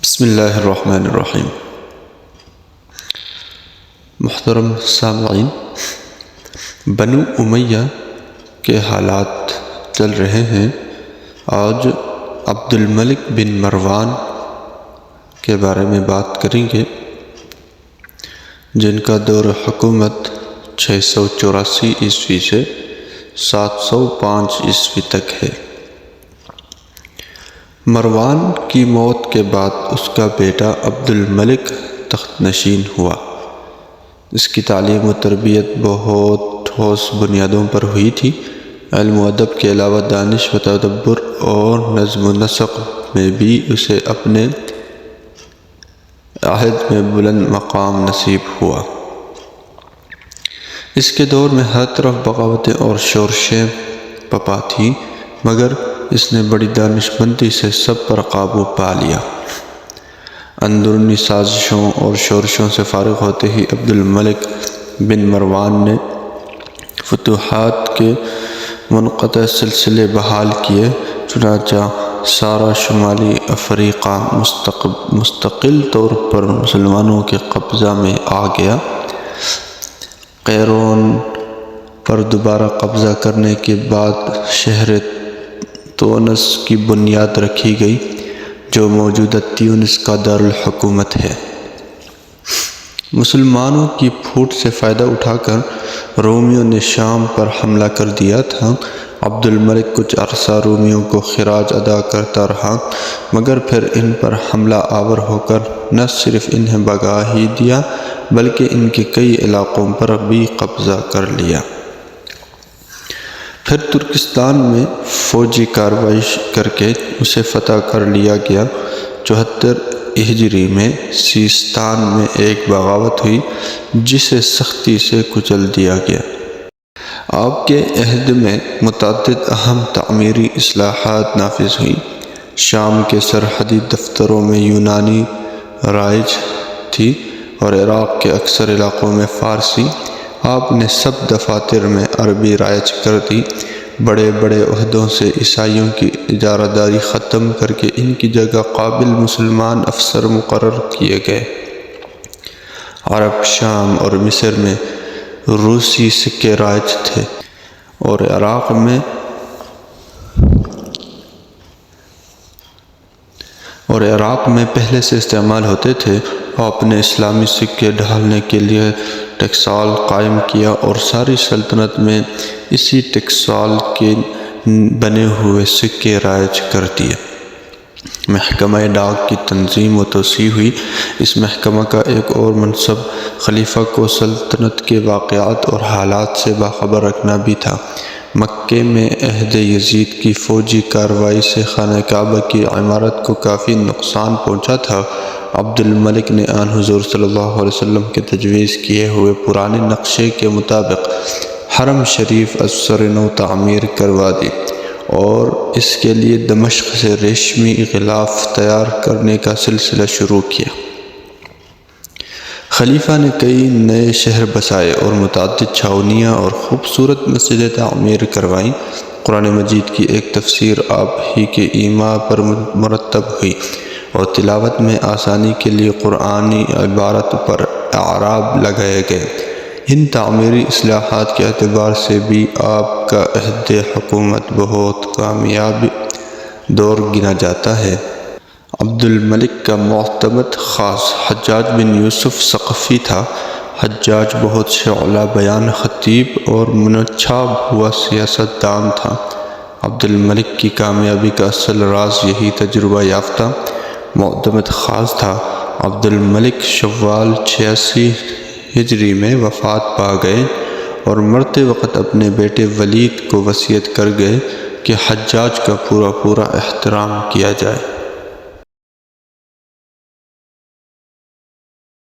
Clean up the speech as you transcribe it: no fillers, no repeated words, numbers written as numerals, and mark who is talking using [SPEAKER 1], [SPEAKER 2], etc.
[SPEAKER 1] بسم اللہ الرحمن الرحیم۔ محترم سامعین، بنو امیہ کے حالات چل رہے ہیں۔ آج عبد الملک بن مروان کے بارے میں بات کریں گے، جن کا دور حکومت 684 عیسوی سے 705 عیسوی تک ہے۔ مروان کی موت کے بعد اس کا بیٹا عبد الملک تخت نشین ہوا۔ اس کی تعلیم و تربیت بہت ٹھوس بنیادوں پر ہوئی تھی۔ علم و ادب کے علاوہ دانش و تدبر اور نظم و نسق میں بھی اسے اپنے عہد میں بلند مقام نصیب ہوا۔ اس کے دور میں ہر طرف بغاوتیں اور شورشیں پپا تھیں، مگر اس نے بڑی دانش مندی سے سب پر قابو پا لیا۔ اندرونی سازشوں اور شورشوں سے فارغ ہوتے ہی عبد الملک بن مروان نے فتوحات کے منقطع سلسلے بحال کیے، چنانچہ سارا شمالی افریقہ مستقل طور پر مسلمانوں کے قبضہ میں آ گیا۔ قیروان پر دوبارہ قبضہ کرنے کے بعد شہر تونس کی بنیاد رکھی گئی، جو موجودہ تیونس کا دارالحکومت ہے۔ مسلمانوں کی پھوٹ سے فائدہ اٹھا کر رومیوں نے شام پر حملہ کر دیا تھا۔ عبد الملک کچھ عرصہ رومیوں کو خراج ادا کرتا رہا، مگر پھر ان پر حملہ آور ہو کر نہ صرف انہیں بھگا ہی دیا بلکہ ان کے کئی علاقوں پر بھی قبضہ کر لیا۔ پھر ترکستان میں فوجی کارروائی کر کے اسے فتح کر لیا گیا۔ 74 ہجری میں سیستان میں ایک بغاوت ہوئی، جسے سختی سے کچل دیا گیا۔ آپ کے عہد میں متعدد اہم تعمیری اصلاحات نافذ ہوئیں۔ شام کے سرحدی دفتروں میں یونانی رائج تھی اور عراق کے اکثر علاقوں میں فارسی۔ آپ نے سب دفاتر میں عربی رائج کر دی۔ بڑے بڑے عہدوں سے عیسائیوں کی اجارہ داری ختم کر کے ان کی جگہ قابل مسلمان افسر مقرر کیے گئے۔ عرب، شام اور مصر میں روسی سکے رائج تھے اور عراق میں پہلے سے استعمال ہوتے تھے۔ آپ نے اسلامی سکے ڈھالنے کے لیے ٹکسال قائم کیا اور ساری سلطنت میں اسی ٹکسال کے بنے ہوئے سکے رائج کر دیے۔ محکمہ ڈاک کی تنظیم و توسیع ہوئی۔ اس محکمہ کا ایک اور منصب خلیفہ کو سلطنت کے واقعات اور حالات سے باخبر رکھنا بھی تھا۔ مکے میں عہد یزید کی فوجی کارروائی سے خانہ کعبہ کی عمارت کو کافی نقصان پہنچا تھا۔ عبد الملک نے آن حضور صلی اللہ علیہ وسلم کے تجویز کیے ہوئے پرانے نقشے کے مطابق حرم شریف از سر نو تعمیر کروا دی اور اس کے لیے دمشق سے ریشمی غلاف تیار کرنے کا سلسلہ شروع کیا۔ خلیفہ نے کئی نئے شہر بسائے اور متعدد چھاؤنیاں اور خوبصورت مسجدیں تعمیر کروائیں۔ قرآن مجید کی ایک تفسیر آپ ہی کے ایما پر مرتب ہوئی اور تلاوت میں آسانی کے لیے قرآنی عبارت پر اعراب لگائے گئے۔ ان تعمیری اصلاحات کے اعتبار سے بھی آپ کا عہد حکومت بہت کامیاب دور گنا جاتا ہے۔ عبد الملک کا معتمد خاص حجاج بن یوسف ثقفی تھا۔ حجاج بہت شعلہ بیان خطیب اور منچھاب ہوا سیاست دان تھا۔ عبد الملک کی کامیابی کا اصل راز یہی تجربہ یافتہ معتمد خاص تھا۔ عبد الملک شوال 86 ہجری میں وفات پا گئے اور مرتے وقت اپنے بیٹے ولید کو وصیت کر گئے کہ حجاج کا پورا احترام کیا جائے۔